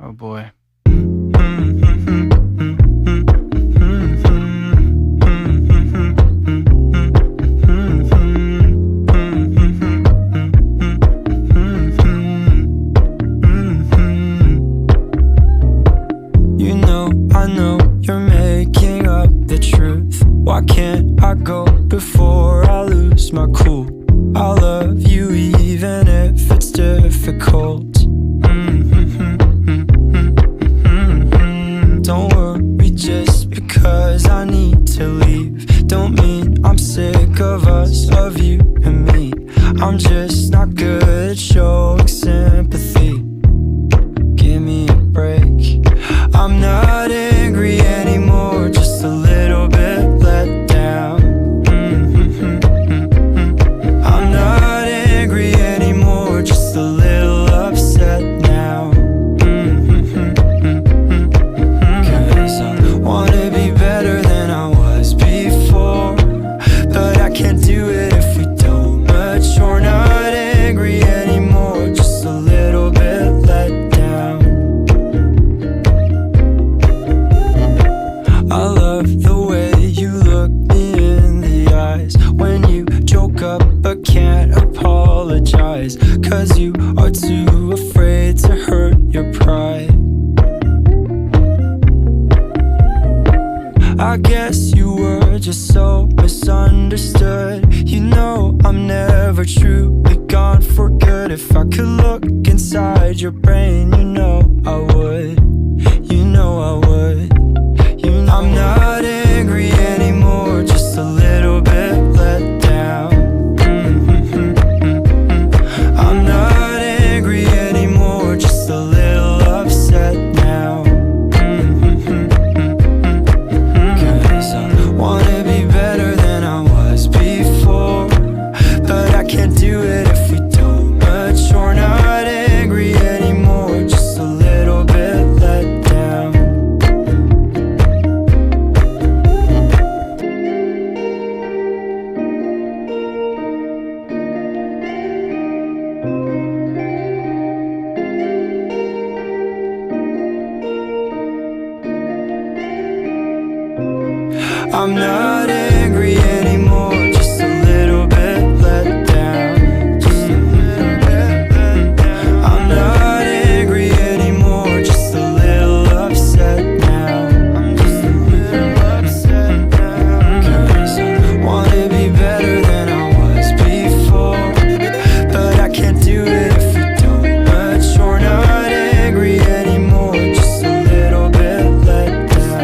Oh boy. I know you're making up the truth. Why can't I go before I lose my cool? I love you even if it's difficult. Don't worry just because I need to leave. Don't mean I'm sick of us, of you and me. I'm just not good at showing sympathy. Give me a break. I'm not angry anymore, just a little bit let down. I'm not angry anymore, just a little upset now. 'Cause I wanna be better than I was before, but I can't do it if we don't mature. Not angry anymore, just a little bit let down. I love the way you look me in the eyes when you joke up but can't apologize, 'cause you are too afraid to hurt your pride. I guess you were just so misunderstood. You know I'm never truly gone for good. If I could look inside your brain, you know I would. You know I would. I'm not angry anymore, just a little bit let down. I'm not angry anymore, just a little upset now. 'Cause I wanna be better than I was before, but I can't do it if we don't mature. Not angry anymore, just a little bit let down. I'm not angry anymore, just a little bit let down. Just a little bit let down. I'm not angry anymore, just a little upset now. I'm just a little upset now. 'Cause I wanna be better than I was before, but I can't do it if we don't mature. Not angry anymore, just a little bit let down.